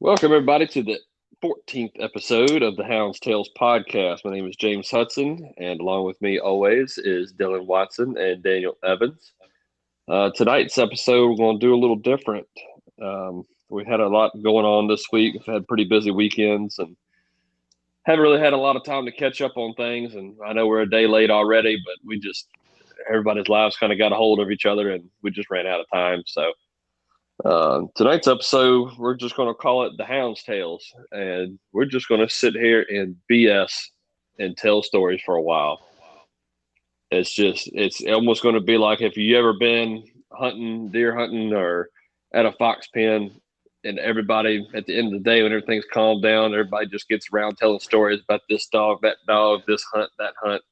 Welcome, everybody, to the 14th episode of the Hounds Tales podcast. My name is James Hudson, and along with me always is Dylan Watson and Daniel Evans. Tonight's episode, we're going to do a little different. We had a lot going on this week. We've had pretty busy weekends and haven't really had a lot of time to catch up on things. And I know we're a day late already, but everybody's lives kind of got a hold of each other, and we just ran out of time. So tonight's episode, we're just going to call it the Hounds Tales, and we're just going to sit here and BS and tell stories for a while. It's almost going to be like if you ever been deer hunting, or at a fox pen, and everybody at the end of the day, when everything's calmed down, everybody just gets around telling stories about this dog, that dog, this hunt, that hunt.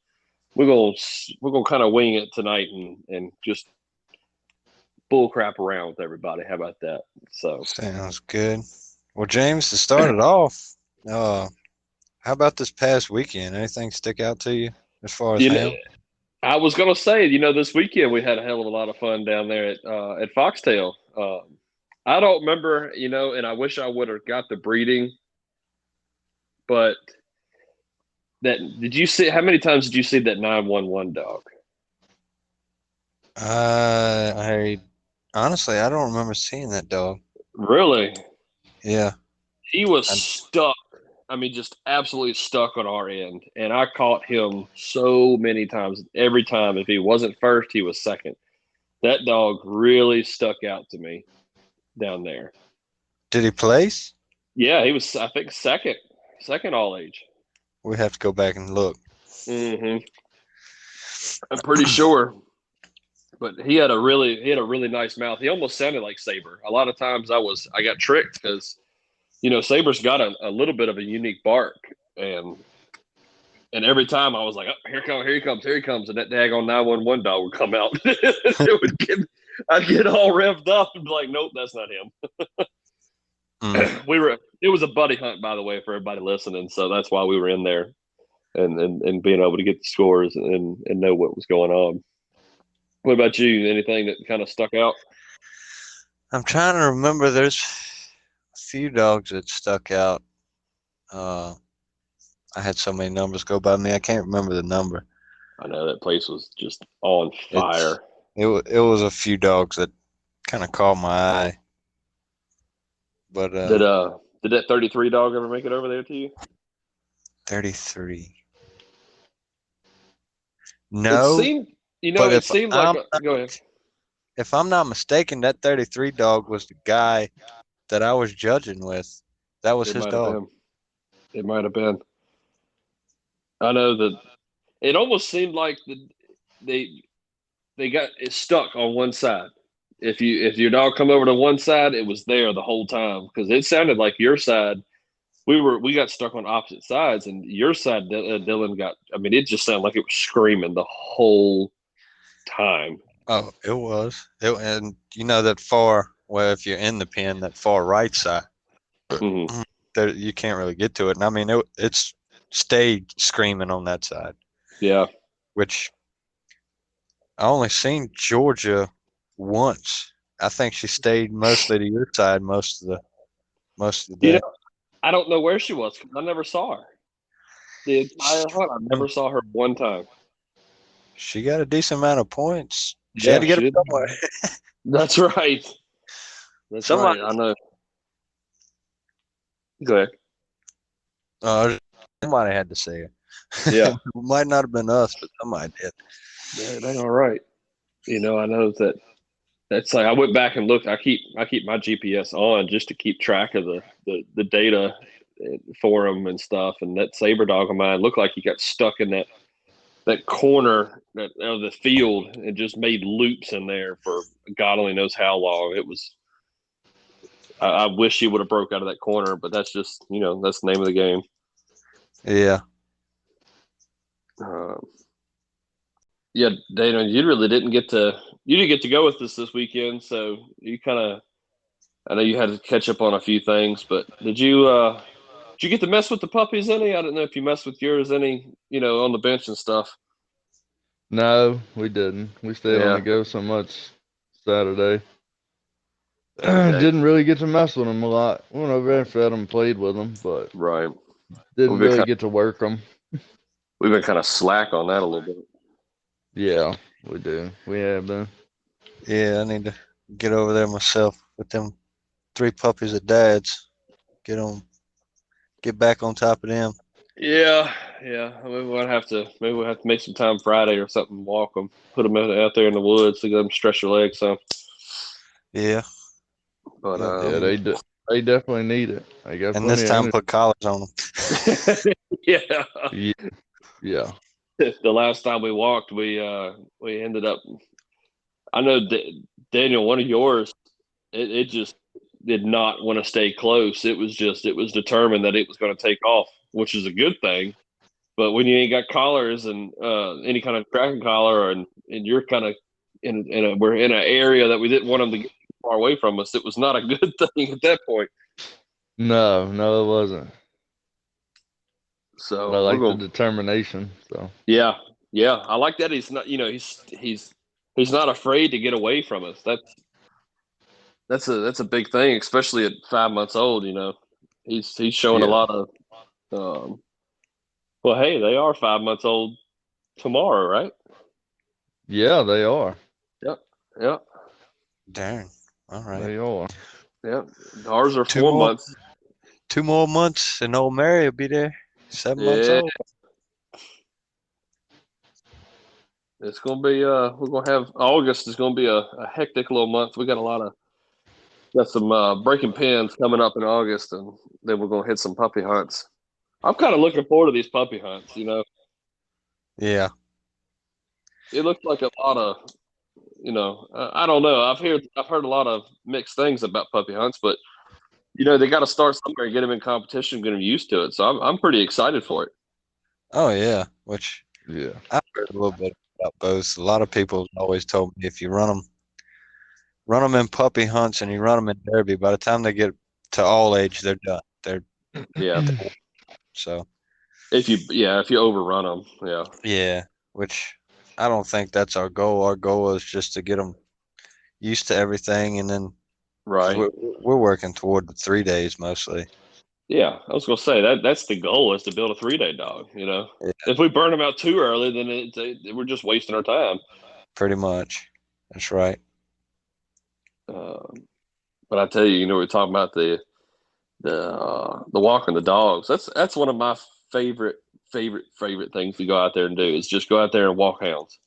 We're gonna kind of wing it tonight and just bull crap around with everybody. How about that? So Sounds good. Well, James, to start it off, how about this past weekend? Anything stick out to you as far as you know, ham? I was gonna say, this weekend we had a hell of a lot of fun down there at Foxtail. I don't remember, and I wish I would have got the breeding, but did you see? How many times did you see that 911 dog? I honestly, I don't remember seeing that dog. Really? Yeah. He was stuck. I mean, just absolutely stuck on our end. And I caught him so many times. Every time, if he wasn't first, he was second. That dog really stuck out to me down there. Did he place? Yeah, he was, I think, second all age. We have to go back and look. Mm-hmm. I'm pretty sure. But he had a really nice mouth. He almost sounded like Saber. A lot of times I got tricked because Saber's got a little bit of a unique bark, and every time I was like, oh, here he comes, and that daggone 911 dog would come out. I'd get all revved up and be like, nope, that's not him. It was a buddy hunt, by the way, for everybody listening, so that's why we were in there and being able to get the scores and know what was going on. What about you? Anything that kind of stuck out? I'm trying to remember. There's a few dogs that stuck out. I had so many numbers go by me. I can't remember the number. I know that place was just on fire. It was a few dogs that kind of caught my eye. But did that 33 dog ever make it over there to you? 33. No. It seemed like go ahead. If I'm not mistaken, that 33 dog was the guy that I was judging with. That was his dog. It might have been. I know that it almost seemed like they got it stuck on one side. If your dog come over to one side, it was there the whole time, because it sounded like your side. We got stuck on opposite sides, and your side, Dylan got. I mean, it just sounded like it was screaming the whole time. Oh, it was. And that far. Well, if you're in the pen, that far right side, Mm-hmm. that you can't really get to it. And I mean, it's stayed screaming on that side. Yeah. Which I only seen Georgia once. I think she stayed mostly to your side most of the day. I don't know where she was, because I never saw her. The entire hunt, I never saw her one time. She got a decent amount of points. She had to get them somewhere. That's right. Somebody, right. I know. Go ahead. Somebody had to say it. Yeah. It might not have been us, but somebody did. Yeah, they all right. I know that's like, I went back and looked. I keep my GPS on just to keep track of the data for them and stuff. And that Saber dog of mine looked like he got stuck in that corner of the field and just made loops in there for God only knows how long. It was. I wish he would have broke out of that corner, but that's just that's the name of the game. Yeah. Yeah, Dana, you really didn't get to go with us this weekend, so you kind of. I know you had to catch up on a few things, but did you get to mess with the puppies any? I don't know if you messed with yours any, on the bench and stuff. No, we didn't. We stayed on the go so much Saturday. Okay. Didn't really get to mess with them a lot. Went over there and fed them, played with them, but Right. didn't We've been really kind get to work them. we've been kind of slack on that a little bit. Yeah, we do. We have been. Yeah, I need to get over there myself with them 3 puppies at Dad's. Get back on top of them. Yeah, yeah. Maybe we'll have to make some time Friday or something. Walk them, put them out there in the woods to let them stretch their legs some. Yeah, But yep. Yeah, they definitely need it. I got And this plenty of time energy. put collars on them. yeah. Yeah, yeah. The last time we walked, we ended up. I know Daniel, one of yours, it just did not want to stay close. It was determined that it was going to take off, which is a good thing. But when you ain't got collars and any kind of tracking collar, and you're kind of we're in an area that we didn't want them to get far away from us, it was not a good thing at that point. No, no, it wasn't. But I So we're like the going, determination. So yeah, yeah. I like that he's not, he's not afraid to get away from us. That's a big thing, especially at 5 months old. He's showing a yeah, lot of. Um, well, hey, they are 5 months old tomorrow, right? yeah, they are. Yep, yep, Darn. All right. They are. yep. Ours are Two four more months. 2 more months and old Mary will be there. 7 months Yeah, old. it's gonna be. We're gonna have August is gonna be a hectic little month. We got a lot of got some breaking pins coming up in August, and then we're gonna hit some puppy hunts. I'm kind of looking forward to these puppy hunts. Yeah. It looks like a lot of. I don't know. I've heard a lot of mixed things about puppy hunts, but they got to start somewhere and get them in competition, get them used to it. So I'm pretty excited for it. Oh yeah. Which Yeah. I've heard a little bit about both. A lot of people always told me if you run them in puppy hunts and you run them in derby, by the time they get to all age, they're done. They're Yeah, so if you overrun them, yeah, yeah. Which I don't think that's our goal. Our goal is just to get them used to everything, and then because right, we're working toward the 3 days mostly. yeah. I was gonna say that's the goal is to build a 3-day dog. Yeah, If we burn them out too early, then we're just wasting our time. pretty much. That's right. Um, but I tell you, we're talking about the walking the dogs. That's one of my favorite favorite things to go out there and do is just go out there and walk hounds.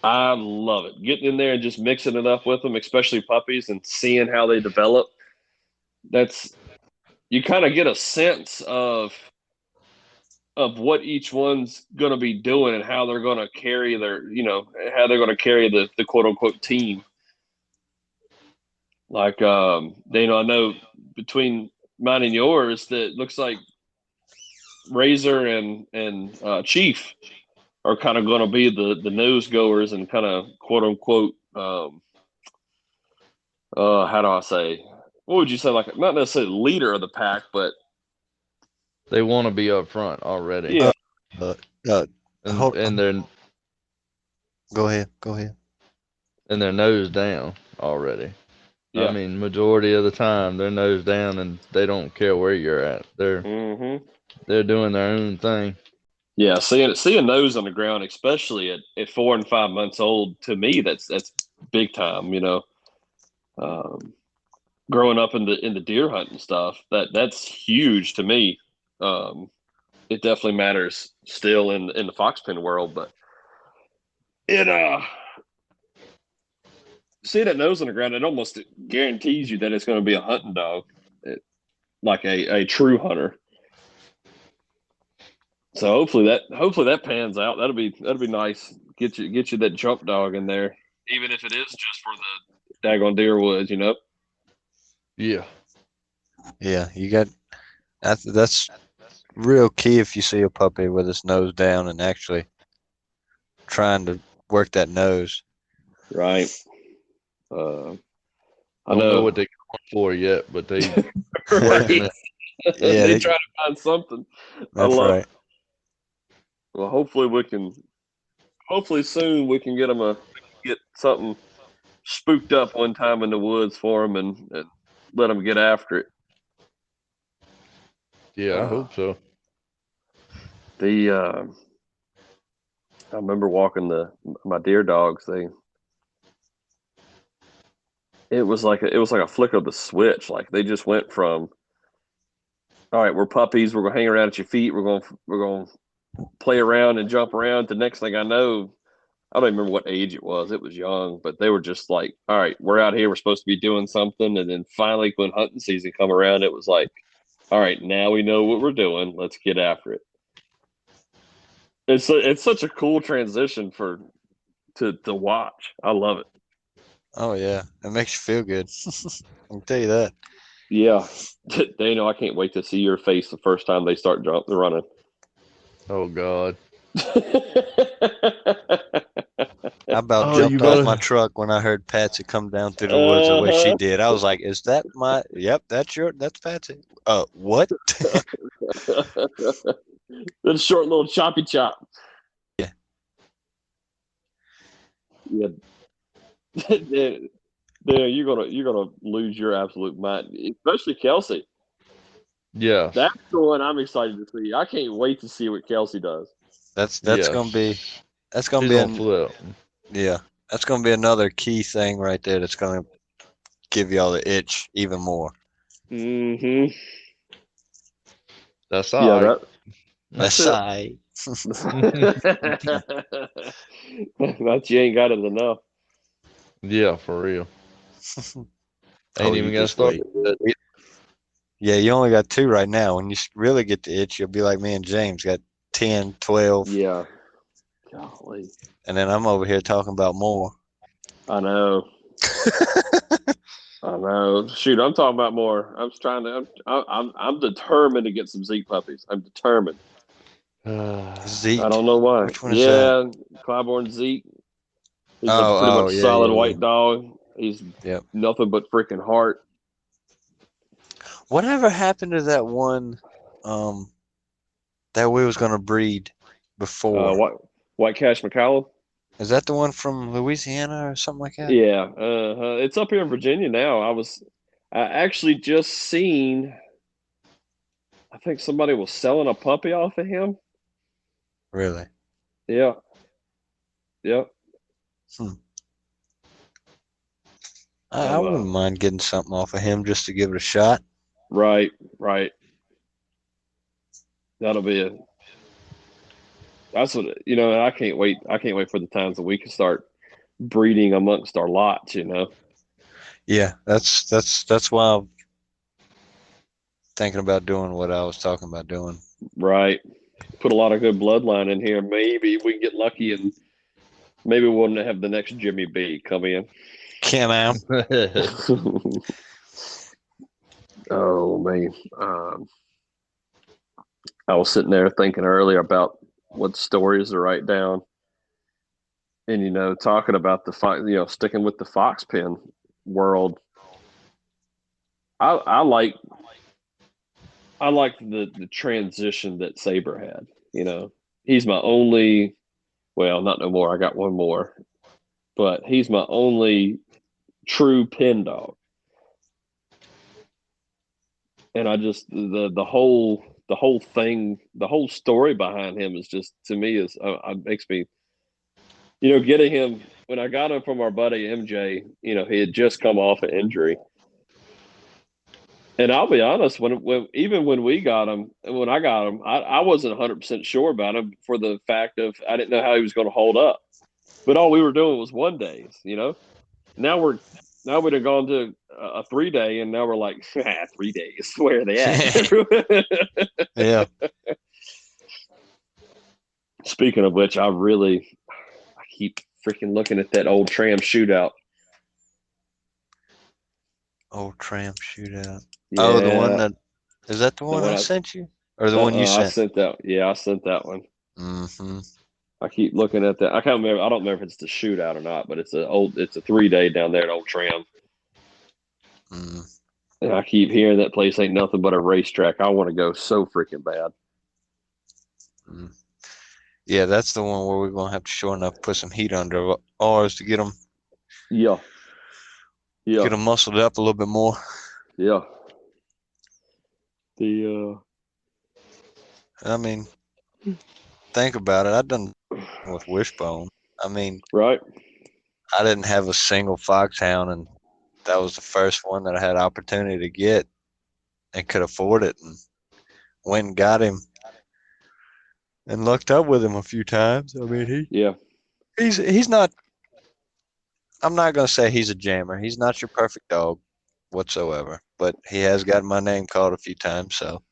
I love it. Getting in there and just mixing it up with them, especially puppies, and seeing how they develop. That's you kind of get a sense of what each one's going to be doing and how they're going to carry how they're going to carry the quote unquote team. Like, I know between mine and yours, that looks like Razor and Chief are kind of going to be the nose goers and kind of quote unquote. How do I say? What would you say? Like not necessarily leader of the pack, but They want to be up front already, yeah, Uh, uh, and hold and on. they're Go ahead. Go ahead. and they're nose down already. I yeah. mean, majority of the time they're nose down and they don't care where you're at. Hmm. They're doing their own thing. Yeah, seeing those on the ground, especially at 4 and 5 months old, to me that's big time. Um, growing up in the deer hunting stuff, that's huge to me. Um, it definitely matters still in the fox pen world, but it seeing that nose on the ground, it almost guarantees you that it's going to be a hunting dog, like a true hunter. So hopefully that pans out. That'll be nice. Get you that jump dog in there, even if it is just for the daggone deer woods. Yeah, Yeah, you got that's real key if you see a puppy with its nose down and actually trying to work that nose. Right. Uh, I don't know know. what they're going for yet, but they working Right. it. Yeah, They try to find something. I that's love right. it. Well, hopefully we can. Hopefully soon we can get them get something spooked up one time in the woods for him and let him get after it. Yeah, I hope so. I remember walking my deer dogs. It was like a flick of the switch. Like they just went from, all right, we're puppies. We're gonna hang around at your feet. We're gonna play around and jump around. The next thing I know, I don't even remember what age it was. It was young, but they were just like, all right, we're out here. We're supposed to be doing something. And then finally, when hunting season come around, it was like, all right, now we know what we're doing. Let's get after it. It's such a cool transition to watch. I love it. Oh yeah, it makes you feel good. I can tell you that. Yeah, Daniel, I can't wait to see your face the first time they start running. Oh God. I about Oh, you jumped off better. my truck when I heard Patsy come down through the woods the way she did. I was like, "Is that my? Yep, that's Patsy." What? That short little choppy chop. Yeah. Yeah. There, you're gonna lose your absolute mind, especially Kelsey. Yes. That's the one I'm excited to see. I can't wait to see what Kelsey does. That's Yes. gonna be She's an, gonna flip. yeah. That's gonna be another key thing right there. That's gonna give y'all the itch even more. Mm-hmm. That's Yeah, all right. that's That's it. I. That you ain't got it enough. Yeah, for real. Oh, Ain't you even got just started wait. yet. Yeah, you only got 2 right now. When you really get the itch, you'll be like me and James, got 10, 12, Yeah. Golly. and then I'm over here talking about more. I know. I know. Shoot, I'm talking about more. I'm just trying to. I'm determined to get some Zeke puppies. I'm determined. Zeke. I don't know why. Which one is that? Yeah, Clybourne Zeke. He's a pretty Oh, much yeah, solid yeah, white dog. He's Yep. nothing but freaking heart. Whatever happened to that one that we was gonna breed before? White Cash McCallum. Is that the one from Louisiana or something like that? Yeah, it's up here in Virginia now. I actually just seen. I think somebody was selling a puppy off of him. Really? Yeah, yeah. I So, wouldn't mind getting something off of him just to give it a shot. right. That'll be it. That's what and I can't wait. I can't wait for the times that we can start breeding amongst our lots. Yeah, that's why I'm thinking about doing what I was talking about doing. Right. Put a lot of good bloodline in here. Maybe we can get lucky and maybe we'll have the next Jimmy B come in. Come on. Oh man. I was sitting there thinking earlier about what stories to write down, and talking about sticking with the fox pen world. I like the transition that Saber had. He's my only. Well, not no more. I got one more, but he's my only true pen dog. And I just the whole thing, the whole story behind him is just, to me, is makes me, getting him when I got him from our buddy MJ. He had just come off an injury, and I'll be honest, even when we got him, when I got him, I wasn't 100% sure about him for the fact of I didn't know how he was going to hold up. But all we were doing was 1 days. Now we'd have gone to a 3-day, and now we're like, 3 days. Where are they at? Yeah. Speaking of which, I keep freaking looking at that old tram shootout. Old tram shootout. Yeah, Oh, the one is that the the one one I I sent you? Or the one you I sent? sent that. Yeah, I sent that one. Mm-hmm. I keep looking at that. I can't remember. I don't remember if it's the shootout or not, but it's a 3-day down there at Old Tram. Mm. And I keep hearing that place ain't nothing but a racetrack. I want to go so freaking bad. Mm. Yeah, that's the one where we're gonna have to sure enough put some heat under ours to get them. Yeah. Yeah. Could have muscled up a little bit more. Yeah. The I mean, think about it. I've done with Wishbone. I mean, right. I didn't have a single foxhound, and that was the first one that I had opportunity to get and could afford it, and went and got him and lucked up with him a few times. I mean, Yeah. he's not. I'm not gonna say he's a jammer. He's not your perfect dog whatsoever, but he has gotten my name called a few times. So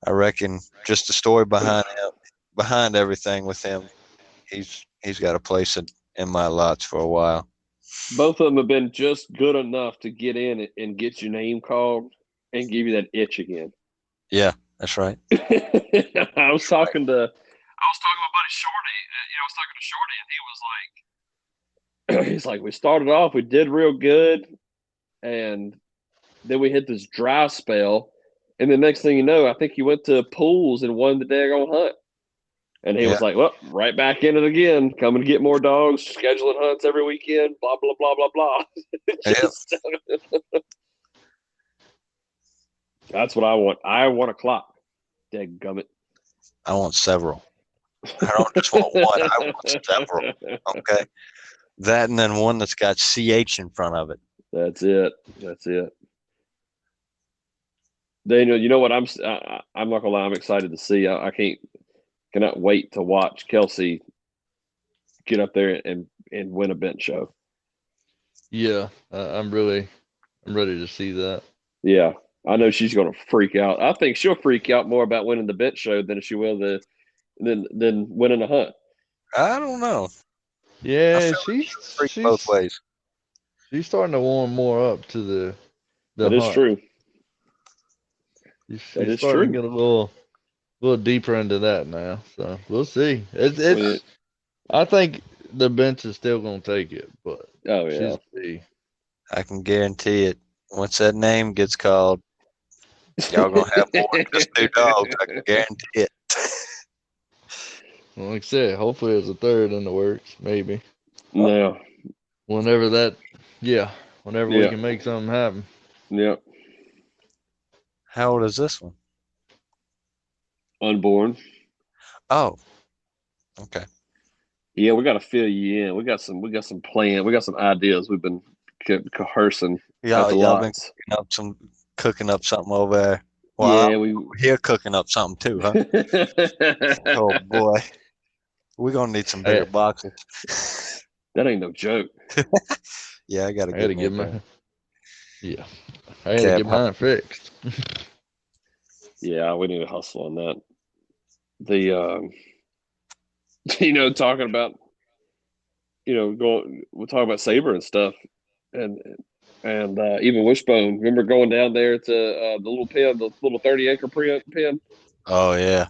I reckon just the story behind him, behind everything with him, he's got a place in my lots for a while. Both of them have been just good enough to get in and get your name called and give you that itch again. Yeah, that's right. I was talking to my buddy Shorty. I was talking to Shorty, and he was like, he's like, we started off, we did real good, and then we hit this dry spell, and the next thing you know, I think he went to pools and won the daggone hunt. And he Yeah. was like, well, right back in it again, coming to get more dogs, scheduling hunts every weekend, blah, blah, blah, blah, blah. Yep. That's what I want. I want a clock. Dadgummit. I want several. I don't just want one. I want several. Okay. That and then one that's got CH in front of it. That's it. That's it. Daniel, you know what? I'm not gonna lie. I'm excited to see. I cannot wait to watch Kelsey get up there and win a bench show. Yeah, I'm ready to see that. Yeah, I know she's gonna freak out. I think she'll freak out more about winning the bench show than she will than winning a hunt. I don't know. I Yeah, feel like she'll freak both ways. she's starting to warm more up to the That is hunt. true. She's That is starting true. to get a little deeper into that now. So we'll see. It's I think the bench is still gonna take it, but Oh yeah. she's see. I can guarantee it. Once that name gets called, y'all gonna have more than just two dogs. I can guarantee it. Well, like I said, hopefully there's a third in the works, maybe. No. Whenever that, yeah, whenever we Yeah. can make something happen. Yeah. How old is this one? Unborn. Oh, okay. Yeah, we got to fill you in. We got some plan. We got some ideas. We've been coercing at the Y'all been lots. cooking up something over there. Well, Yeah, I'm here cooking up something too, huh? Oh boy, we're gonna need some bigger boxes. that ain't no joke. Yeah, I gotta I had to get me a get pair. my I had to Cap, get mine fixed. Yeah, we need to hustle on that. The talking about going. We'll talk about Saber and stuff, and even Wishbone. Remember going down there to the little pen, the little 30-acre pen. Oh yeah,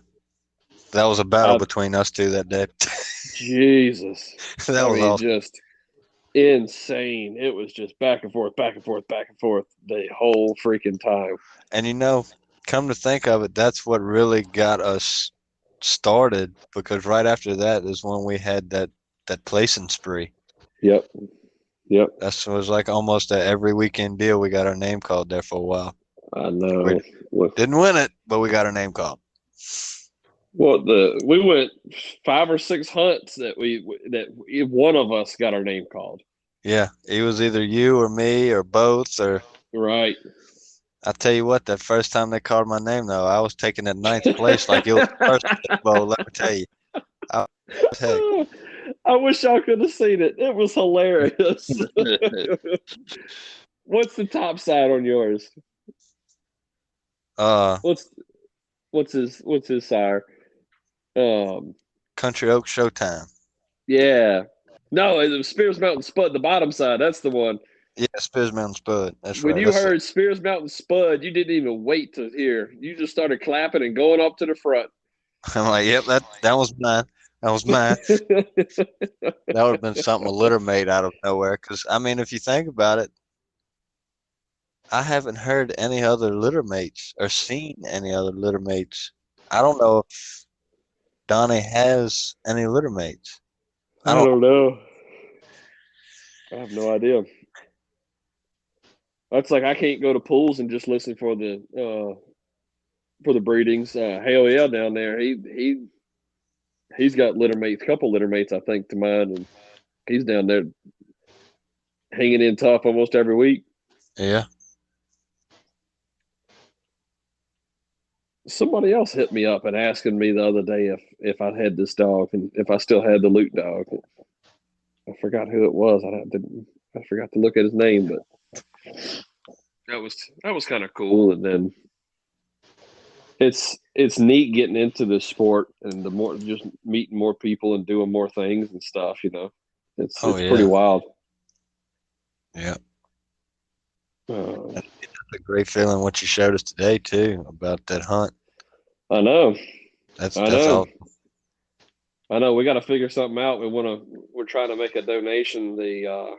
that was a battle between us two that day. Jesus, That was awesome. just insane. It was just back and forth, back and forth, back and forth the whole freaking time. And come to think of it, that's what really got us started, because right after that is when we had that placing spree. Yep. That was like almost a every weekend deal. We got our name called there for a while. I know. We didn't win it, but we got our name called. Well, we went 5 or 6 hunts that one of us got our name called. Yeah, it was either you or me or both. Or right. I tell you what, that first time they called my name though, I was taking that 9th place like it was the first bowl. Let me tell you, I wish y'all could have seen it. It was hilarious. What's the top side on yours? What's his sire? Country Oak Showtime. Yeah. No, it was Spears Mountain Spud, the bottom side. That's the one. Yeah, Spears Mountain Spud. That's when right. you heard Spears Mountain Spud, you didn't even wait to hear. You just started clapping and going up to the front. I'm like, yep, that was mine. That was mine. That would have been something a litter mate out of nowhere. Because, I mean, if you think about it, I haven't heard any other litter mates or seen any other litter mates. I don't know if Donnie has any litter mates. I don't know. I have no idea. That's like I can't go to pools and just listen for the breedings. Hell yeah, down there. He's got litter mates, couple litter mates, I think, to mine, and he's down there hanging in tough almost every week. Yeah. Somebody else hit me up and asking me the other day if I had this dog and if I still had the Luke dog. I forgot who it was. I forgot to look at his name, but that was kind of cool. And then it's neat getting into this sport and the more just meeting more people and doing more things and stuff. It's pretty Yeah. wild. Yeah. Uh, It's a great feeling what you showed us today too about that hunt. I know. That's I know. awesome. I know. We got to figure something out. We're trying to make a donation. The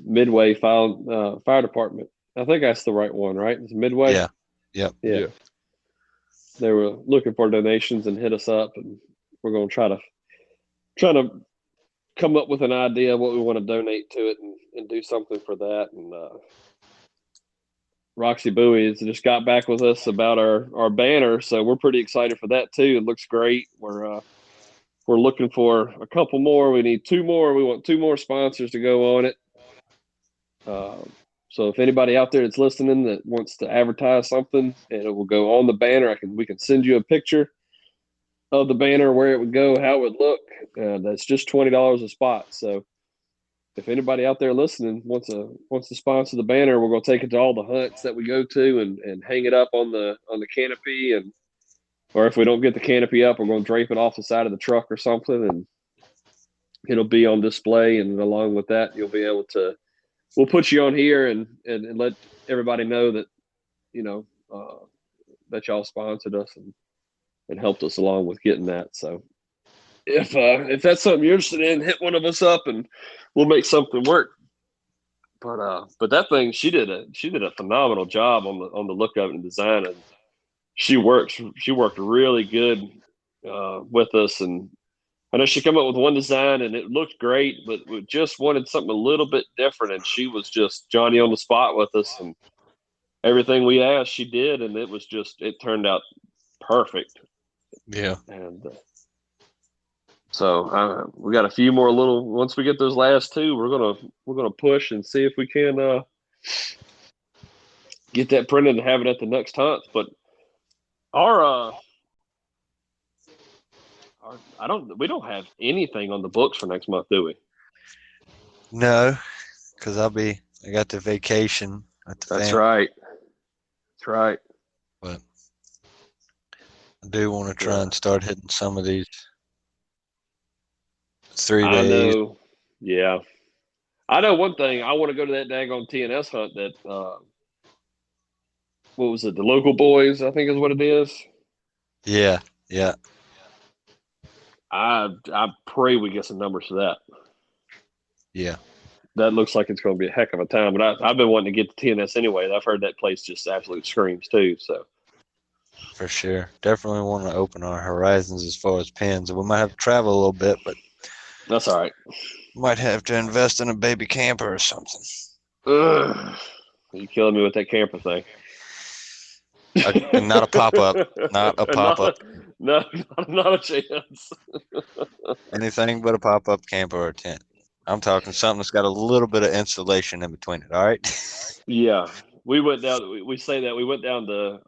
Midway fire department. I think that's the right one, right? It's Midway. Yeah. Yep. Yeah. They were looking for donations and hit us up, and we're going to try to come up with an idea of what we want to donate to it and do something for that. And Roxy Bowie has just got back with us about our banner, so we're pretty excited for that too. It looks great. We're looking for a couple more. We need two more. We want two more sponsors to go on it. So if anybody out there that's listening that wants to advertise something and it will go on the banner, we can send you a picture of the banner, where it would go, how it would look. That's just $20 a spot. So if anybody out there listening wants to sponsor the banner, we're going to take it to all the hunts that we go to and hang it up on the canopy. And or if we don't get the canopy up, we're going to drape it off the side of the truck or something, and it'll be on display. And along with that, you'll be able to. We'll put you on here and let everybody know that that y'all sponsored us and helped us along with getting that. So if that's something you're interested in, hit one of us up and we'll make something work. But that thing, she did a phenomenal job on the look of it and design, and she worked really good with us. And I know she came up with one design and it looked great, but we just wanted something a little bit different. And she was just Johnny on the spot with us, and everything we asked, she did, and it turned out perfect. Yeah. And so we got a few more little. Once we get those last two, we're gonna push and see if we can get that printed and have it at the next hunt. But we don't have anything on the books for next month, do we? No, because I got the vacation at the That's family. right. That's right. But I do want to try and start hitting some of these 3 days. I know. Yeah. I know one thing. I want to go to that daggone TNS hunt that what was it? The local boys, I think is what it is. Yeah. Yeah. I pray we get some numbers for that. Yeah. That looks like it's going to be a heck of a time. But I've been wanting to get to TNS anyway. I've heard that place just absolute screams too. So For sure. Definitely want to open our horizons as far as pins. We might have to travel a little bit, but that's all right. Might have to invest in a baby camper or something. Ugh. You're killing me with that camper thing. Not a pop-up. Not a pop-up. No, not a chance. Anything but a pop-up camper or tent. I'm talking something that's got a little bit of insulation in between it, all right? Yeah. We went down, we say that we went down to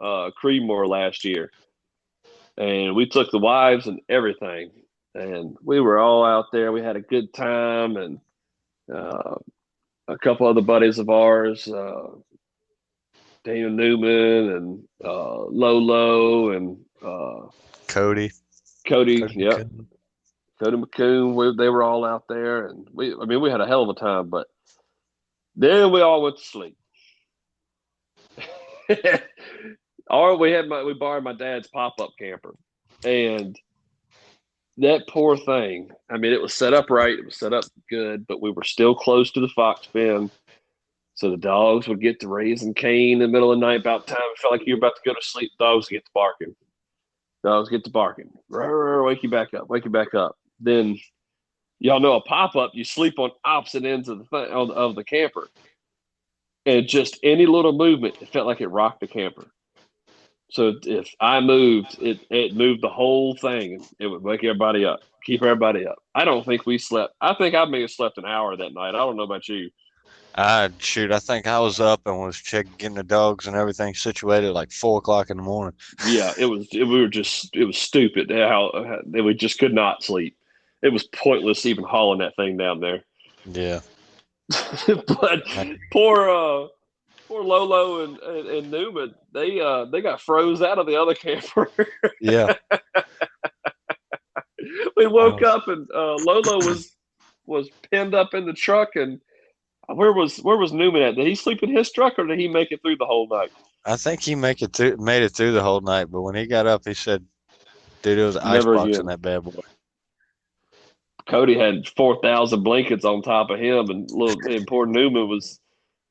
Creedmoor last year, and we took the wives and everything, and we were all out there. We had a good time, and a couple other buddies of ours, Daniel Newman and Lolo and Cody. Cody, Cody yep. McCoon. Cody McCoon. They were all out there, and we had a hell of a time. But then we all went to sleep. Or we borrowed my dad's pop-up camper, and that poor thing. I mean, it was set up right. It was set up good, but we were still close to the fox pen. So the dogs would get to raising Cain in the middle of the night. About time it felt like you were about to go to sleep, dogs get to barking. Dogs get to barking. Wake you back up. Wake you back up. Then y'all know a pop-up, you sleep on opposite ends of the camper. and just any little movement, it felt like it rocked the camper. So if I moved, it moved the whole thing. It would wake everybody up, keep everybody up. I don't think we slept. I think I may have slept an hour that night. I don't know about you. I think I was up and was getting the dogs and everything situated like 4 o'clock in the morning. Yeah, it was. We were just. It was stupid how we just could not sleep. It was pointless even hauling that thing down there. Yeah. But poor Lolo and Newman, they got froze out of the other camper. Yeah. We woke up and Lolo was pinned up in the truck. And where was Newman at? Did he sleep in his truck or did he make it through the whole night? I think he made it through the whole night, but when he got up, he said, "Dude, it was an Never icebox again. in that bad boy." Cody had 4,000 blankets on top of him, and poor Newman was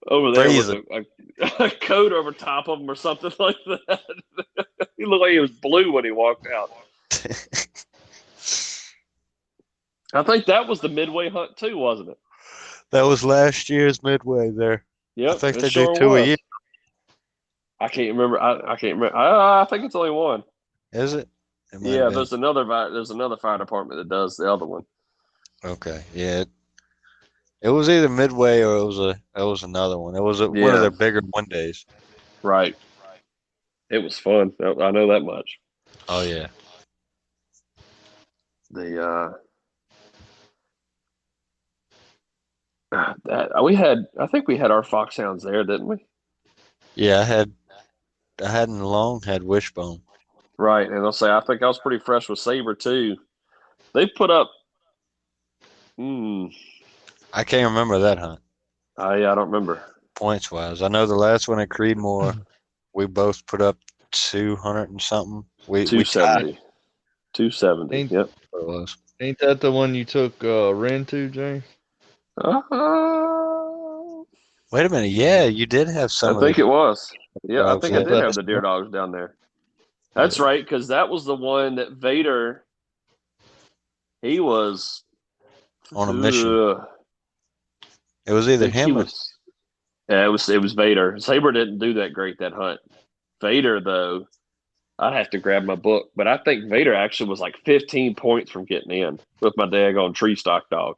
over there Freezing. with a coat over top of him or something like that. He looked like he was blue when he walked out. I think that was the Midway hunt too, wasn't it? That was last year's Midway there. Yep, I think it they sure do 2 was. a year. I can't remember. I can't remember. I think it's only one. Is it? Yeah, there's another fire department that does the other one. Okay, yeah. It was either Midway or it was another one. It was one of their bigger one days. Right. It was fun. I know that much. Oh yeah. I think we had our foxhounds there, didn't we? Yeah, I hadn't long had Wishbone. Right, and I'll say I think I was pretty fresh with Saber too. They put up. I can't remember that hunt. I don't remember points wise. I know the last one at Creedmoor, we both put up 200 and something. 270. 270. Yep. It was. Ain't that the one you took Ren to, James? Wait a minute. Yeah, you did have some. I think it was. Yeah, I think I did have the deer Yeah. dogs down there. That's right, because that was the one that Vader. He was on a mission. It was either him or. Yeah, it was Vader. Saber didn't do that great that hunt. Vader though, I'd have to grab my book, but I think Vader actually was like 15 points from getting in with my daggone tree stock dog.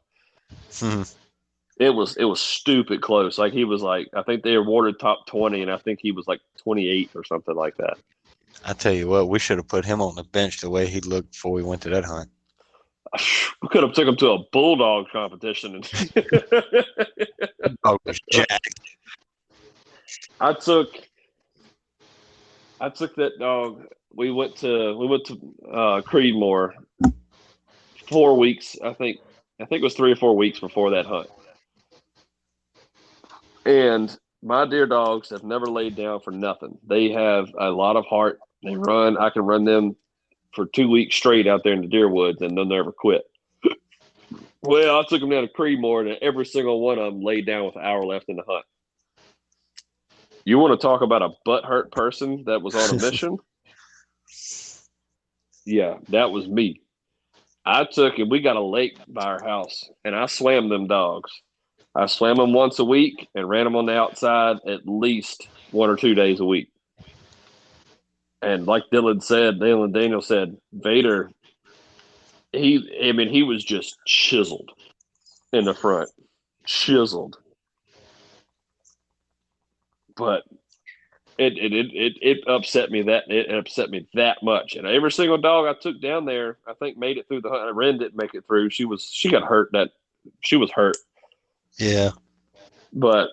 It was stupid close. Like he was like, I think they awarded top 20, and I think he was like 28 or something like that. I tell you what, we should have put him on the bench the way he looked before we went to that hunt. We could have took him to a bulldog competition. Oh, was jacked. I took that dog. We went to Creedmoor 4 weeks. I think it was 3 or 4 weeks before that hunt. And my deer dogs have never laid down for nothing. They have a lot of heart. They run. I can run them for 2 weeks straight out there in the deer woods, and they'll never quit. Well, I took them down to Creedmoor, and every single one of them laid down with an hour left in the hunt. You want to talk about a butthurt person that was on a mission? Yeah, that was me. We got a lake by our house, and I swam them dogs. I swam them once a week and ran them on the outside at least 1 or 2 days a week. And like Dylan Daniel said, Vader, he was just chiseled in the front. Chiseled. But it upset me that much. And every single dog I took down there, I think made it through the hunt. Ren didn't make it through. She got hurt. She was hurt. Yeah. But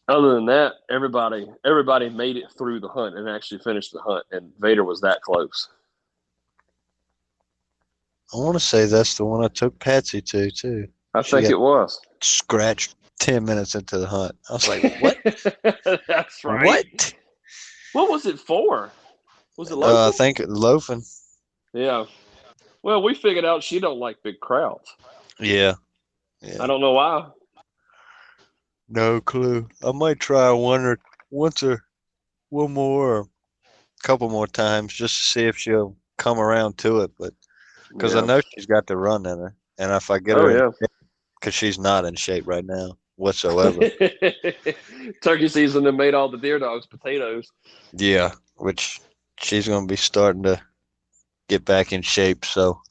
other than that, everybody made it through the hunt and actually finished the hunt. And Vader was that close. I want to say that's the one I took Patsy to too. I think it was. Scratched 10 minutes into the hunt. I was like, what? That's right. What? What was it for? Was it loafing? I think loafing. Yeah. Well, we figured out she don't like big crowds. Yeah. I don't know why. No clue. I might try one more, or a couple more times just to see if she'll come around to it. But because I know she's got the run in her, and if I get her, because she's not in shape right now. whatsoever. Turkey season and made all the deer dogs potatoes. Yeah, which she's going to be starting to get back in shape. So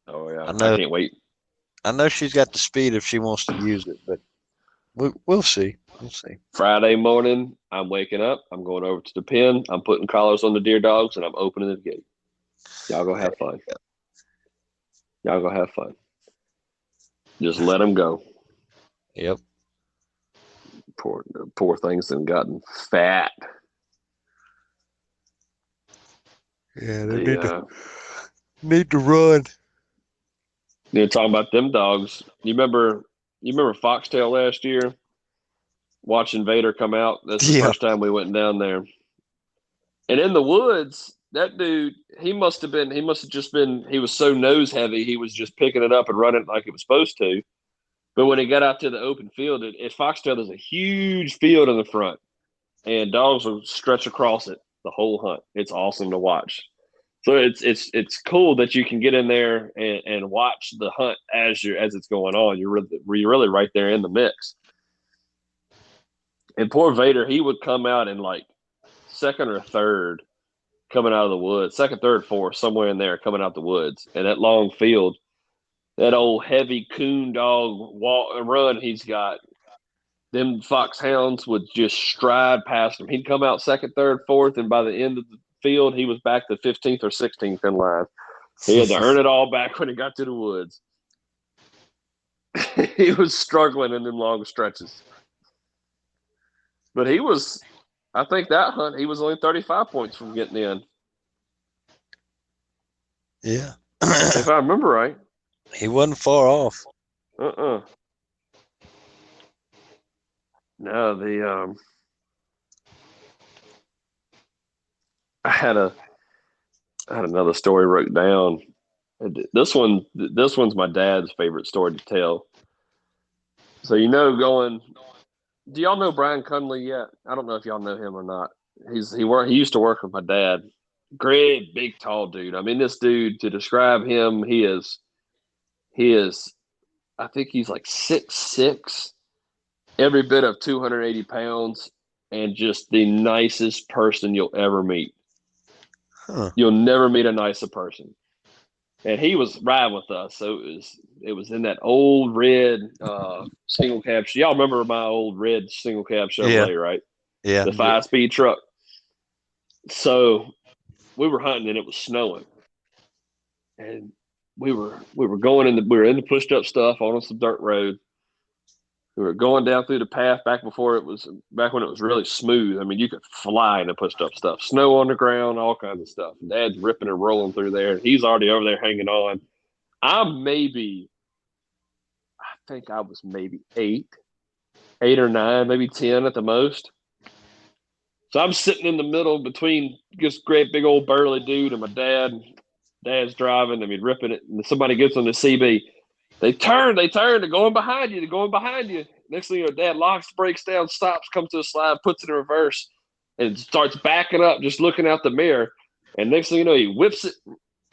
Oh yeah, I I know can't wait. she's got the speed if she wants to use it, but we'll see. We'll see. Friday morning, I'm waking up. I'm going over to the pen. I'm putting collars on the deer dogs, and I'm opening the gate. Y'all go have fun. Y'all go have fun. Just let them go. Yep. Poor things have gotten fat. Yeah, they The, need to run. you're talking about them dogs. You remember Foxtail last year? Watching Vader come out. That's the Yeah. first time we went down there. And in the woods, that dude, he was so nose heavy, he was just picking it up and running like it was supposed to. But when he got out to the open field, at Foxtail, there's a huge field in the front, and dogs will stretch across it the whole hunt. It's awesome to watch. So it's cool that you can get in there and watch the hunt as it's going on. You're really right there in the mix. And poor Vader, he would come out in like second or third coming out of the woods, second, third, fourth, somewhere in there coming out the woods. And that long field, that old heavy coon dog walk and run he's got, them fox hounds would just stride past him. He'd come out second, third, fourth, and by the end of the field, he was back to 15th or 16th in line. He had to earn it all back when he got to the woods. He was struggling in them long stretches. But I think that hunt, he was only 35 points from getting in. Yeah. If I remember right. He wasn't far off. No, I had another story wrote down. This one's my dad's favorite story to tell. So do y'all know Brian Cunley yet? I don't know if y'all know him or not. He used to work with my dad. Great, big, tall dude. I mean, this dude, to describe him, he is, I think he's like 6'6", every bit of 280 pounds, and just the nicest person you'll ever meet. Huh. You'll never meet a nicer person. And he was riding with us, so it was in that old red single cab. Y'all remember my old red single cab Chevrolet, right? Yeah. The 5-speed truck. So we were hunting and it was snowing, and we were in the pushed up stuff on some dirt road. We were going down through the path back when it was really smooth. I mean, you could fly in the pushed up stuff, snow on the ground, all kinds of stuff. Dad's ripping and rolling through there. He's already over there hanging on. I think I was maybe 8 or 9, maybe 10 at the most. So I'm sitting in the middle between this great big old burly dude and my dad. Dad's driving. I mean, ripping it. And somebody gets on the CB. They turn. They're going behind you. Next thing you know, Dad locks, breaks down, stops, comes to the slide, puts it in reverse, and starts backing up, just looking out the mirror. And next thing you know, he whips it.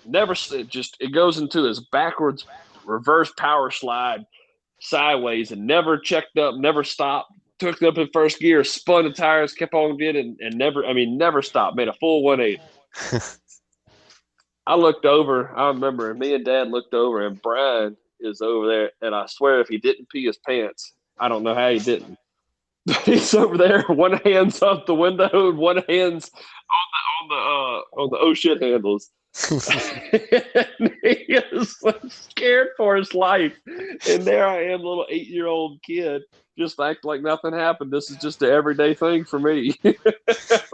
It goes into his backwards reverse power slide sideways and never checked up, never stopped. Took it up in first gear, spun the tires, kept on getting, and never stopped. Made a full 180. I looked over. I remember me and Dad looked over, and Brian is over there. And I swear, if he didn't pee his pants, I don't know how he didn't. He's over there, one hand's up the window, and one hand's on the oh shit handles. And he is scared for his life. And there I am, little 8-year-old kid, just act like nothing happened. This is just an everyday thing for me.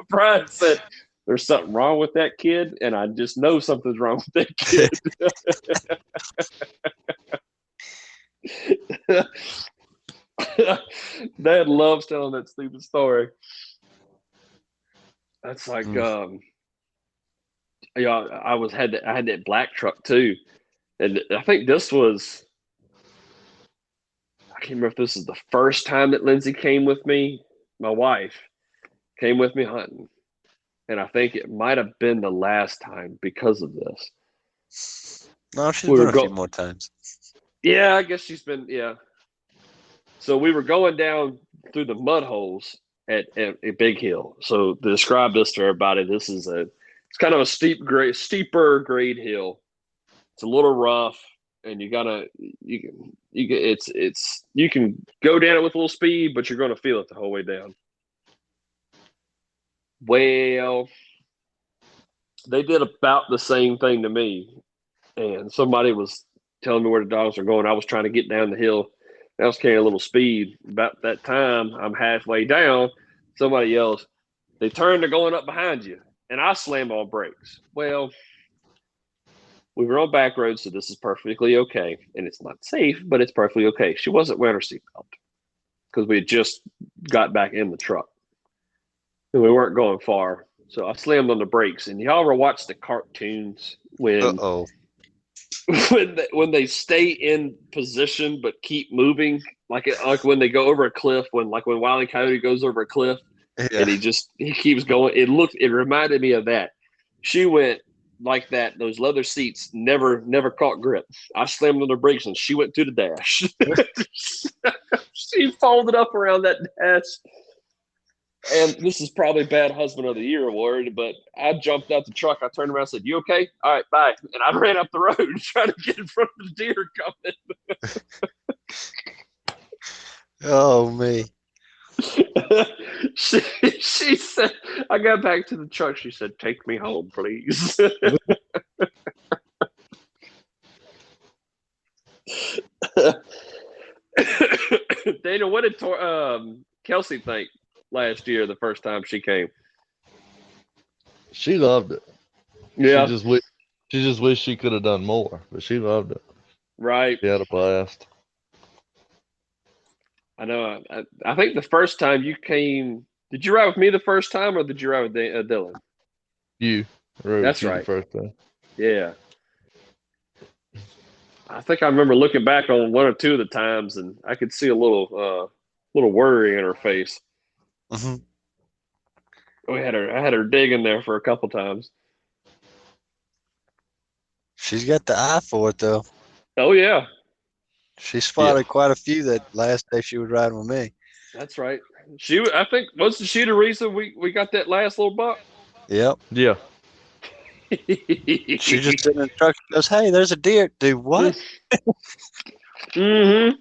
Brian said, "There's something wrong with that kid," and I just know something's wrong with that kid. Dad loves telling that stupid story. That's like, I had that black truck too, and I think I can't remember if this is the first time that Lindsay came with me. My wife came with me hunting, and I think it might have been the last time because of this. No, she's been a few more times. Yeah, I guess she's been. Yeah. So we were going down through the mud holes at a Big Hill. So to describe this to everybody, it's kind of a steeper grade hill. It's a little rough, and you can go down it with a little speed, but you're going to feel it the whole way down. Well, they did about the same thing to me, and somebody was telling me where the dogs are going. I was trying to get down the hill. I was carrying a little speed. About that time, I'm halfway down. Somebody yells, "They turn, they're going up behind you." And I slam on brakes. Well, we were on back roads, so this is perfectly okay. And it's not safe, but it's perfectly okay. She wasn't wearing her seatbelt because we had just got back in the truck. And we weren't going far. So I slammed on the brakes. And y'all ever watch the cartoons when when they stay in position but keep moving, like when they go over a cliff, when Wile E. Coyote goes over a cliff and he keeps going. It reminded me of that. She went like that. Those leather seats never caught grip. I slammed on the brakes and she went to the dash. She folded up around that dash. And this is probably bad husband of the year award, but I jumped out the truck. I turned around and said, "You okay? All right, bye." And I ran up the road trying to get in front of the deer coming. Oh, me. She said, I got back to the truck. She said, "Take me home, please." Daniel, what did Kelsey think last year, the first time she came? She loved it. Yeah. She just wished she could have done more, but she loved it. Right. She had a blast. I know. I think the first time you came, did you ride with me the first time, or did you ride with Dylan? You. That's you right. The first time. Yeah. I think I remember looking back on one or two of the times, and I could see a little worry in her face. Mm-hmm. I had her digging there for a couple times. She's got the eye for it, though. Oh yeah. She spotted quite a few that last day she was riding with me. That's right. I think, wasn't she the reason we got that last little buck? Yep. Yeah. She just sitting in the truck and goes, "Hey, there's a deer." Dude, what? Mm-hmm.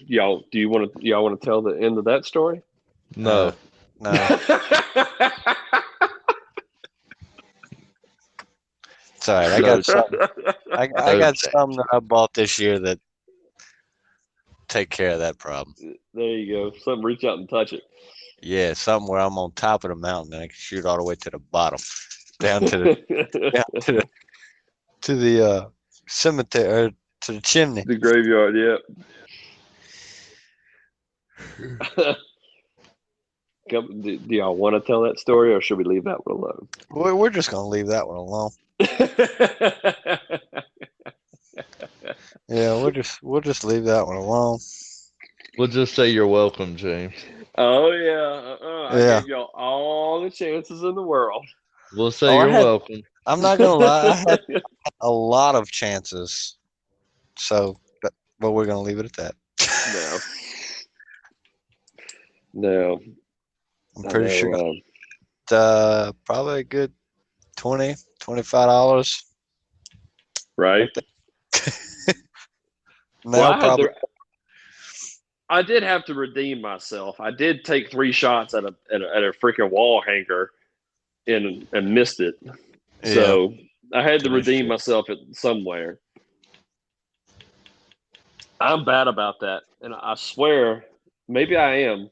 Y'all want to tell the end of that story? No. No. It's all right. I got something. I got something that I bought this year that take care of that problem. There you go. Something, reach out and touch it. Yeah, something where I'm on top of the mountain and I can shoot all the way to the bottom, down to the cemetery, or to the chimney. The graveyard. Yeah. Do y'all want to tell that story, or should we leave that one alone? We're just gonna leave that one alone. Yeah, we'll just leave that one alone. We'll just say you're welcome, James. Oh yeah. I gave y'all all the chances in the world. We'll say you're welcome. I'm not gonna lie, I had a lot of chances. So, but we're gonna leave it at that. No. I'm pretty sure probably a good $20, $25. Right. Well, I did have to redeem myself. I did take 3 shots at a freaking wall hanger and missed it. Yeah. So I had to redeem myself somewhere. I'm bad about that, and I swear, maybe I am.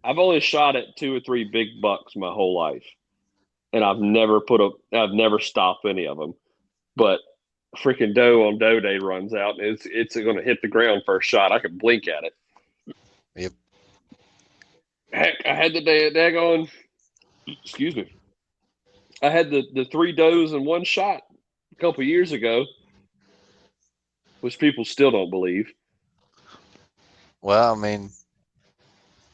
I've only shot at 2 or 3 big bucks my whole life, and I've never stopped any of them. But freaking doe on doe day runs out, and it's going to hit the ground first shot. I can blink at it. Yep. Heck, I had the daggone. Excuse me. I had the 3 does in one shot a couple years ago, which people still don't believe. Well, I mean,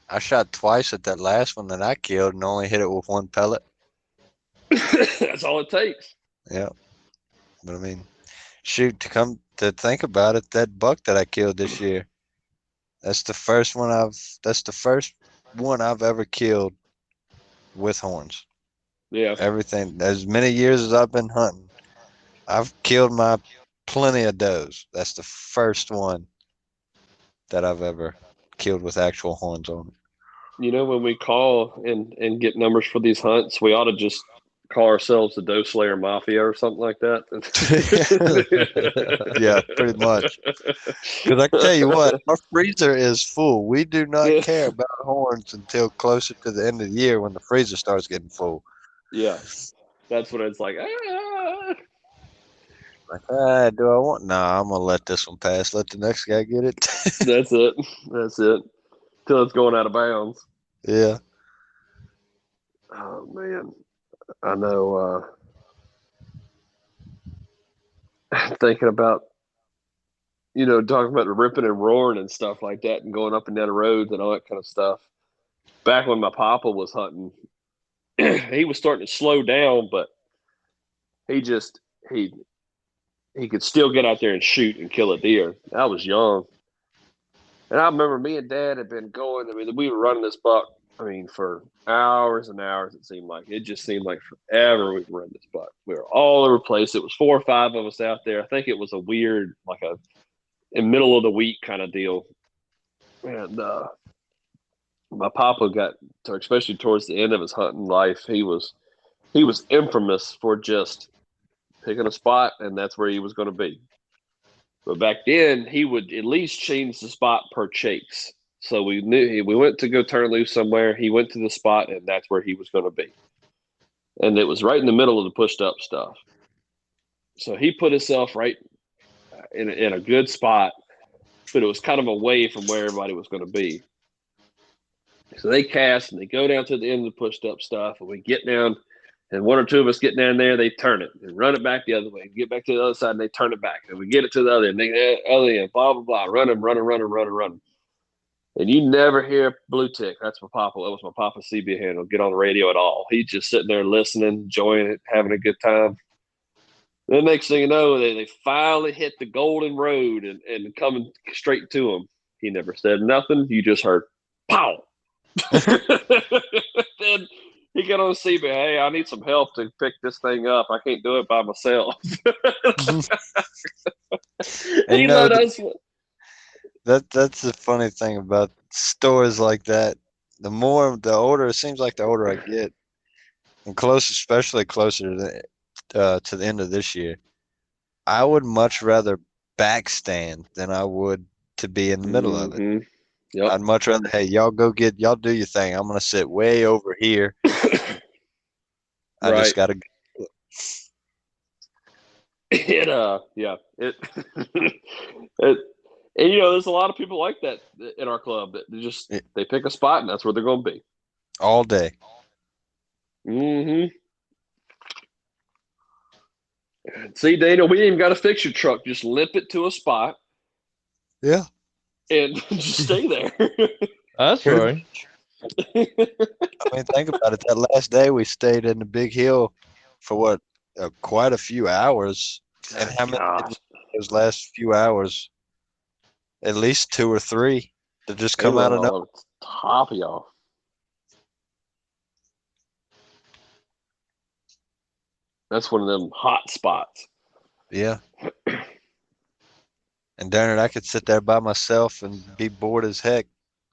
I shot twice at that last one that I killed and only hit it with 1 pellet. That's all it takes. Yeah. But I mean, shoot, to come to think about it, that buck that I killed this year, that's the first one I've ever killed with horns. Yeah. Everything, as many years as I've been hunting, I've killed my plenty of does. That's the first one that I've ever killed with actual horns on it. When we call and get numbers for these hunts, we ought to just call ourselves the Doe Slayer Mafia or something like that. Yeah, pretty much. Because I can tell you what, our freezer is full. We do not Yeah. care about horns until closer to the end of the year when the freezer starts getting full. Yeah. That's when it's like, ah. Like, do I want? Nah, I'm gonna let this one pass. Let the next guy get it. That's it. That's it. Till it's going out of bounds. Yeah. Oh man. I know thinking about talking about the ripping and roaring and stuff like that and going up and down the roads and all that kind of stuff. Back when my papa was hunting, he was starting to slow down, but he just he could still get out there and shoot and kill a deer. I was young. And I remember me and Dad had been going. I mean, we were running this buck, for hours and hours, it seemed like. It just seemed like forever we were running this buck. We were all over the place. It was 4 or 5 of us out there. I think it was a weird, like a in middle of the week kind of deal. And my papa got, especially towards the end of his hunting life, he was infamous for just picking a spot, and that's where he was going to be. But back then, he would at least change the spot per chase. So we knew we went to go turn loose somewhere. He went to the spot, and that's where he was going to be. And it was right in the middle of the pushed up stuff. So he put himself right in a good spot, but it was kind of away from where everybody was going to be. So they cast and they go down to the end of the pushed up stuff, and we get down, and one or two of us get down there, they turn it and run it back the other way, get back to the other side, and they turn it back, and we get it to the other end, other end, blah blah blah, run them. And you never hear blue tick. That was my papa CB handle. Get on the radio at all. He's just sitting there listening, enjoying it, having a good time. The next thing you know, they finally hit the golden road and coming straight to him. He never said nothing. You just heard pow. Then he got on CB. Hey, I need some help to pick this thing up. I can't do it by myself. And He let us. that's the funny thing about stories like that. The older it seems like the older I get, and especially closer to the end of this year, I would much rather backstand than I would to be in the middle of it. Yep. I'd much rather, hey, y'all do your thing. I'm gonna sit way over here. I just gotta. It and there's a lot of people like that in our club that they pick a spot and that's where they're going to be all day. See, Daniel, we ain't even got to fix your truck. Just limp it to a spot. Yeah. And just stay there. That's right. I mean, think about it. That last day we stayed in the big hill for what, quite a few hours. And how many those last few hours? At least 2 or 3 to just come out of nowhere. Top of y'all. That's one of them hot spots. Yeah. And darn it, I could sit there by myself and be bored as heck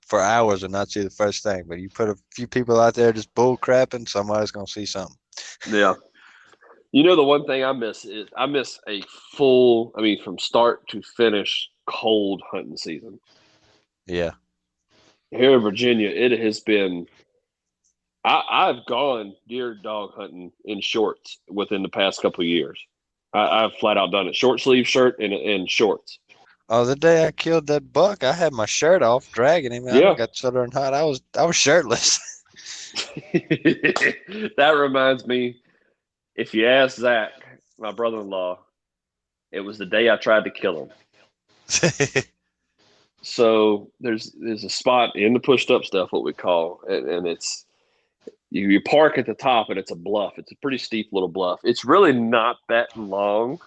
for hours and not see the first thing. But you put a few people out there just bull crapping, somebody's gonna see something. Yeah. The one thing I miss is a full, from start to finish, cold hunting season. Yeah. Here in Virginia, it has been. I've gone deer dog hunting in shorts within the past couple of years. I've flat out done it. Short sleeve shirt and shorts. Oh, the day I killed that buck, I had my shirt off, dragging him. Yeah. I got so darn hot. I was shirtless. That reminds me, if you ask Zach, my brother-in-law, it was the day I tried to kill him. So there's a spot in the pushed up stuff, what we call, and it's you park at the top and it's a bluff. It's a pretty steep little bluff. It's really not that long,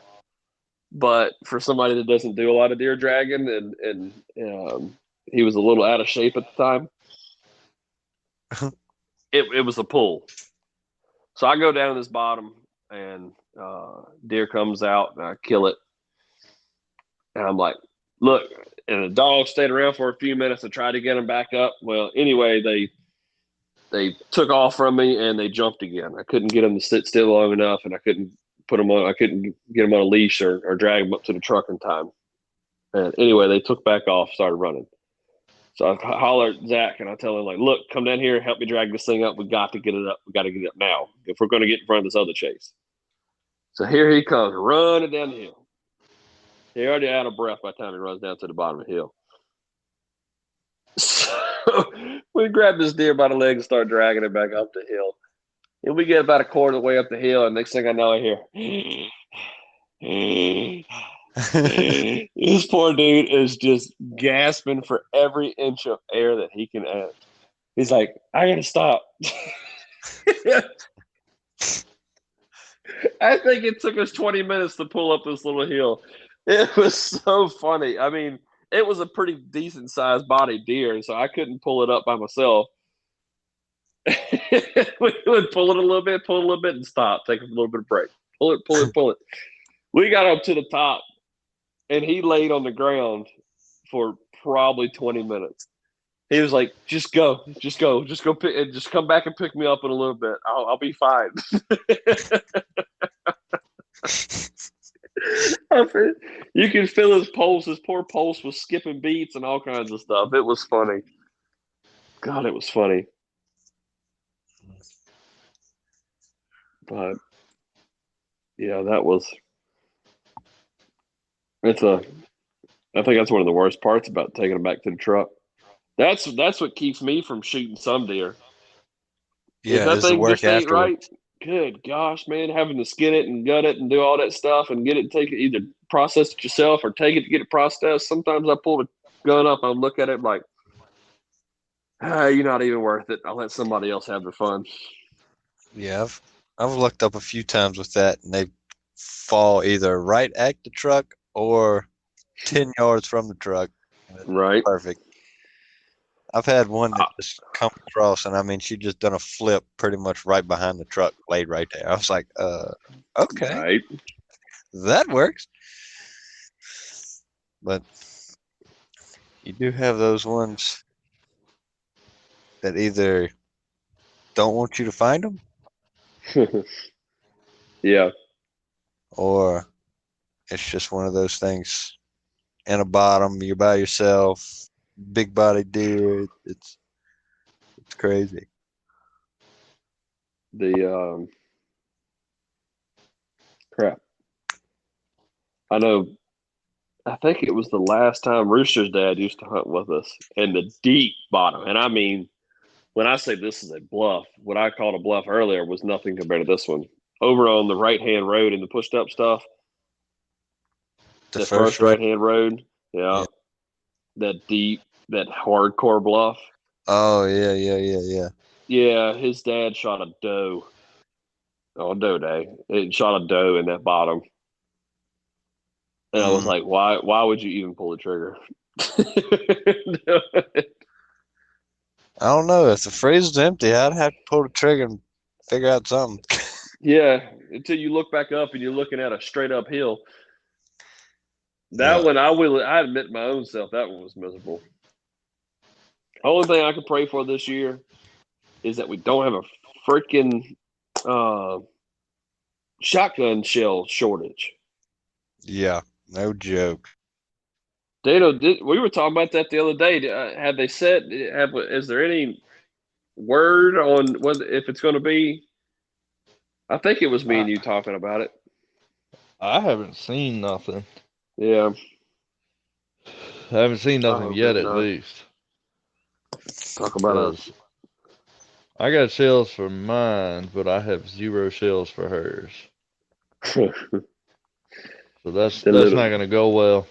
But for somebody that doesn't do a lot of deer dragging, and he was a little out of shape at the time, it was a pull. So I go down to this bottom, and deer comes out, and I kill it. And I'm like, look, and the dog stayed around for a few minutes and tried to get him back up. Well, anyway, they took off from me and they jumped again. I couldn't get them to sit still long enough, and I couldn't put them on. I couldn't get them on a leash or drag them up to the truck in time. And anyway, they took back off, started running. So I holler at Zach and I tell him, like, look, come down here, help me drag this thing up. We got to get it up. We got to get it up now if we're going to get in front of this other chase. So here he comes, running down the hill. He's already out of breath by the time he runs down to the bottom of the hill. So we grab this deer by the leg and start dragging it back up the hill. And we get about a quarter of the way up the hill, and next thing I know, I hear, this poor dude is just gasping for every inch of air that he can add. He's like, I gotta stop. I think it took us 20 minutes to pull up this little hill. It was so funny. I mean, it was a pretty decent sized body deer, so I couldn't pull it up by myself. We would pull it a little bit, and stop, take a little bit of break. Pull it. We got up to the top, and he laid on the ground for probably 20 minutes. He was like, just go pick, and just come back and pick me up in a little bit. I'll be fine. You can feel his pulse. His poor pulse was skipping beats and all kinds of stuff. It was funny. God, it was funny. But yeah, I think that's one of the worst parts about taking them back to the truck. That's what keeps me from shooting some deer. Yeah, if that it's the thing work just ain't afterwards. right, good gosh, man, having to skin it and gut it and do all that stuff and get it, take it, either process it yourself or take it to get it processed. Sometimes I pull the gun up, I look at it like, you're not even worth it. I'll let somebody else have their fun. Yeah, I've looked up a few times with that, and they fall either right at the truck or 10 yards from the truck. Right. Perfect. I've had one that just come across, and I mean, she just done a flip pretty much right behind the truck, laid right there. I was like, okay, Right. that works. But you do have those ones that either don't want you to find them, Yeah. or it's just one of those things. In a bottom, you're by yourself, big body deer. It's crazy. The crap. I know. I think it was the last time Rooster's dad used to hunt with us in the deep bottom. And I mean, when I say this is a bluff, what I called a bluff earlier was nothing compared to this one. Over on the right-hand road in the pushed-up stuff, the first road. right-hand road, yeah, that deep, that hardcore bluff. Oh, yeah. Yeah, his dad shot a doe. Oh, doe day. It shot a doe in that bottom. And I was like, why would you even pull the trigger? I don't know. If the freezer's empty, I'd have to pull the trigger and figure out something. Yeah, until you look back up and you're looking at a straight up hill. That Yeah. one, I admit my own self, that one was miserable. Only thing I could pray for this year is that we don't have a freaking shotgun shell shortage. Yeah, no joke. Dano, we were talking about that the other day. Have they said? Is there any word on whether if it's going to be? I think it was me and you talking about it. I haven't seen nothing. Yeah, I haven't seen nothing yet, at not. least. Talk about us. I got shells for mine, but I have 0 shells for hers. So that's not going to go well.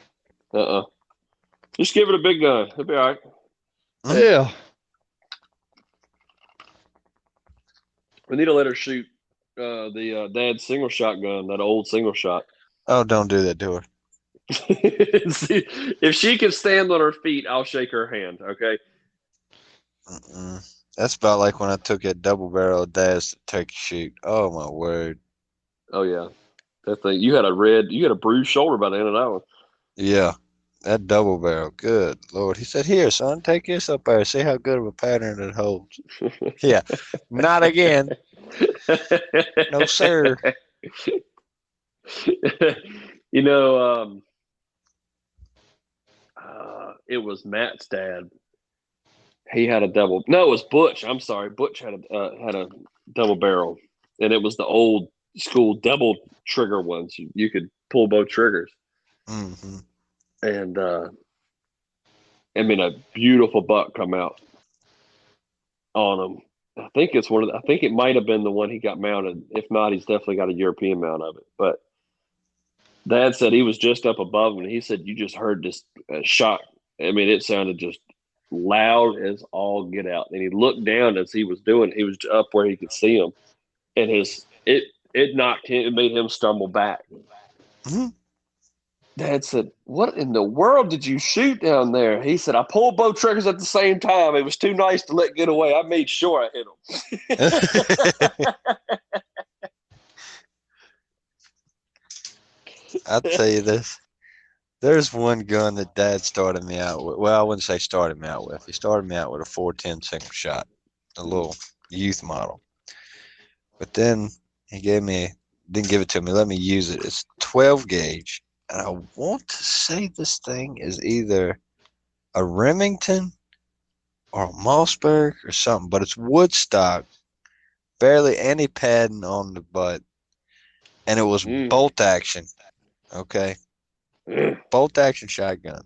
Just give it a big gun. It'll be all right. Yeah. We need to let her shoot the dad's single shotgun, that old single shot. Oh, don't do that to her. See, if she can stand on her feet, I'll shake her hand. Okay. That's about like when I took that double barrel of Dad's turkey shoot. Oh my word! Oh yeah, that thing. You had a bruised shoulder by the end of that one. Yeah, that double barrel. Good Lord. He said, "Here, son, take this up there. See how good of a pattern it holds." Yeah, not again. No, sir. you know, it was Matt's dad. He had a double. No, it was Butch. I'm sorry, Butch had a double barrel, and it was the old school double trigger ones. You could pull both triggers, Mm-hmm. and I mean a beautiful buck come out on him. I think it's one of. I think it might have been the one he got mounted. If not, he's definitely got a European mount of it. But Dad said he was just up above him, and he said you just heard this shot. I mean, it sounded just loud as all get out. And he looked down as he was doing. He was up where he could see him, and it knocked him. It made him stumble back. Mm-hmm. Dad said, "What in the world did you shoot down there?" He said, "I pulled both triggers at the same time. It was too nice to let get away. I made sure I hit him." I'll tell you this. There's one gun that Dad started me out with. Well, I wouldn't say started me out with. He started me out with a 410 single shot, a little youth model. But then he didn't give it to me. Let me use it. It's 12 gauge, and I want to say this thing is either a Remington or a Mossberg or something, but it's wood stock, barely any padding on the butt, and it was bolt action. Okay, bolt action shotgun.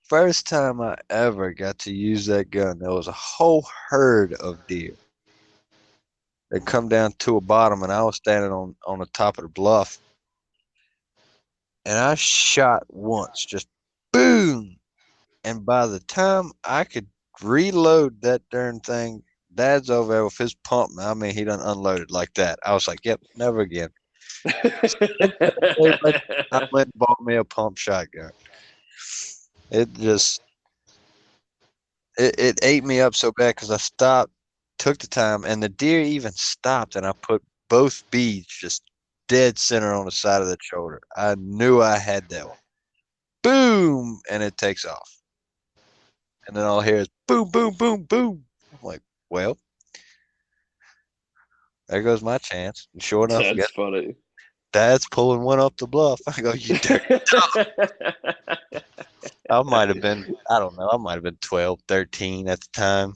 First time I ever got to use that gun, there was a whole herd of deer that come down to a bottom, and I was standing on the top of the bluff, and I shot once, just boom. And by the time I could reload that darn thing, Dad's over there with his pump. I mean, he done unloaded like that. I was like, yep, never again. I went and bought me a pump shotgun. It just, it ate me up so bad because I stopped, took the time, and the deer even stopped, and I put both beads just dead center on the side of the shoulder. I knew I had that one. Boom! And it takes off. And then all I hear is boom, boom, boom, boom. I'm like, well, there goes my chance. And sure enough, That's funny. Dad's pulling one up the bluff. I go, you dirty dog. I might have been, I don't know, I might have been 12, 13 at the time.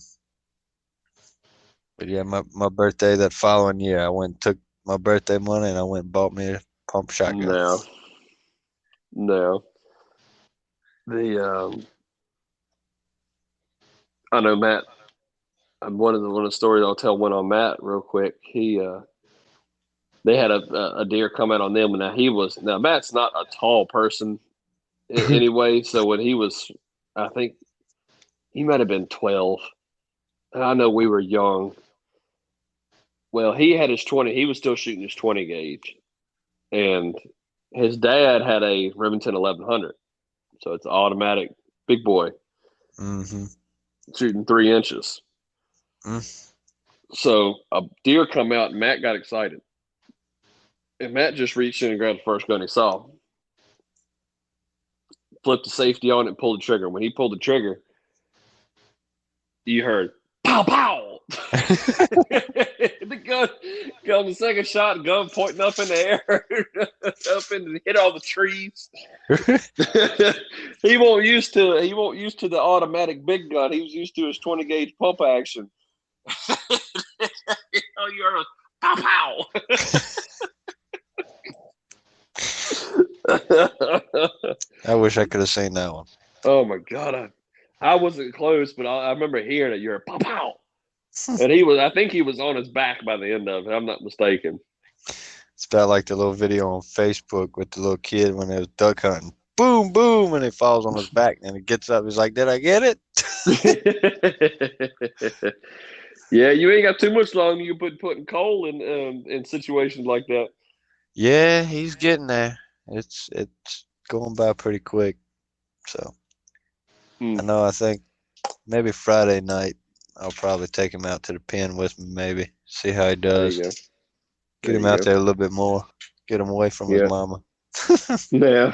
But yeah, my birthday that following year, I went and took my birthday money and I went and bought me a pump shotgun. No. I know Matt. One of the stories I'll tell went on Matt real quick. They had a deer come out on them, and now Matt's not a tall person anyway. So when he was, I think he might have been 12. And I know we were young. Well, he had his 20. He was still shooting his 20 gauge, and his dad had a Remington 1100. So it's automatic, big boy, shooting 3 inches. So a deer come out, and Matt got excited. And Matt just reached in and grabbed the first gun he saw. Flipped the safety on it and pulled the trigger. When he pulled the trigger, you heard pow pow. The gun, the second shot, gun pointing up in the air, up and hit all the trees. He won't used to the automatic big gun. He was used to his 20 gauge pump action. Oh, you heard a pow pow. I wish I could have seen that one. Oh my god, I wasn't close, but I remember hearing it. You're a pow pow, and I think he was on his back by the end of it. I'm not mistaken. It's about like the little video on Facebook with the little kid when they was duck hunting. Boom, boom, and he falls on his back, and he gets up. He's like, "Did I get it?" Yeah, you ain't got too much longer. You putting coal in situations like that. Yeah, he's getting there. It's going by pretty quick. So I think maybe Friday night I'll probably take him out to the pen with me. Maybe see how he There does. you go. Get him out there a little bit more. Get him away from his mama. Yeah.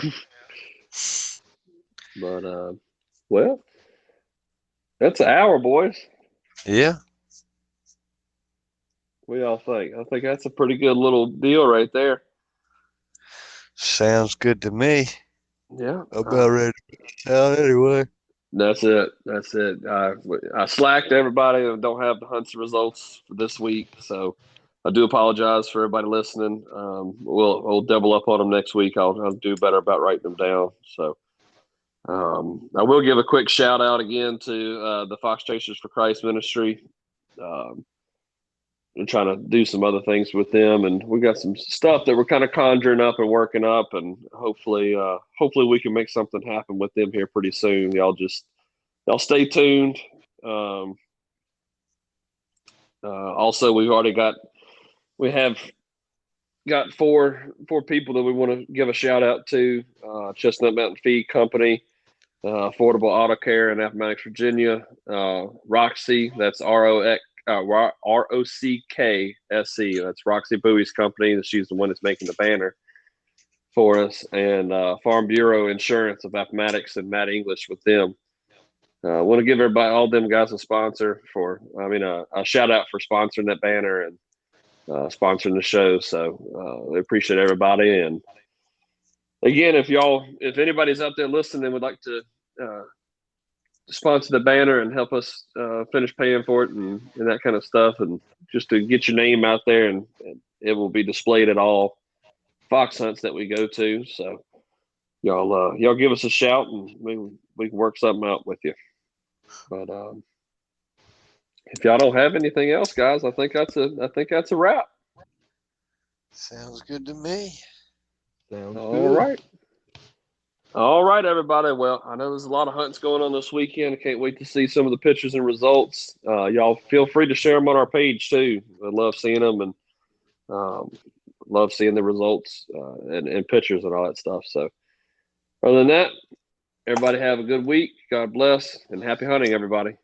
But well, that's an hour, boys. Yeah. What do y'all think? I think that's a pretty good little deal right there. Sounds good to me. Yeah. About ready out anyway. That's it. That's it. I slacked everybody and don't have the hunts results for this week, so I do apologize for everybody listening. We'll double up on them next week. I'll do better about writing them down. So I will give a quick shout out again to the Fox Chasers for Christ Ministry. We're trying to do some other things with them, and we got some stuff that we're kind of conjuring up and working up, and hopefully we can make something happen with them here pretty soon. Y'all stay tuned. Also, we have got four people that we want to give a shout out to. Chestnut Mountain Feed Company, Affordable Auto Care in Appomattox, Virginia. Roxy, that's ROCKSE. That's Roxy Bowie's company. She's the one that's making the banner for us. And Farm Bureau Insurance of Appomattox and Matt English with them. I want to give everybody, all them guys, a shout out for sponsoring that banner and sponsoring the show. So we appreciate everybody. And again, if anybody's out there listening and would like to sponsor the banner and help us finish paying for it and that kind of stuff, and just to get your name out there, and it will be displayed at all fox hunts that we go to. So y'all give us a shout, and we can work something out with you. But if y'all don't have anything else, guys, I think that's a wrap. Sounds good to me. Sounds All good. right. All right, everybody. Well, I know there's a lot of hunts going on this weekend. I can't wait to see some of the pictures and results. Y'all feel free to share them on our page too. I love seeing them, and love seeing the results and pictures and all that stuff. So other than that, everybody have a good week. God bless, and happy hunting, everybody.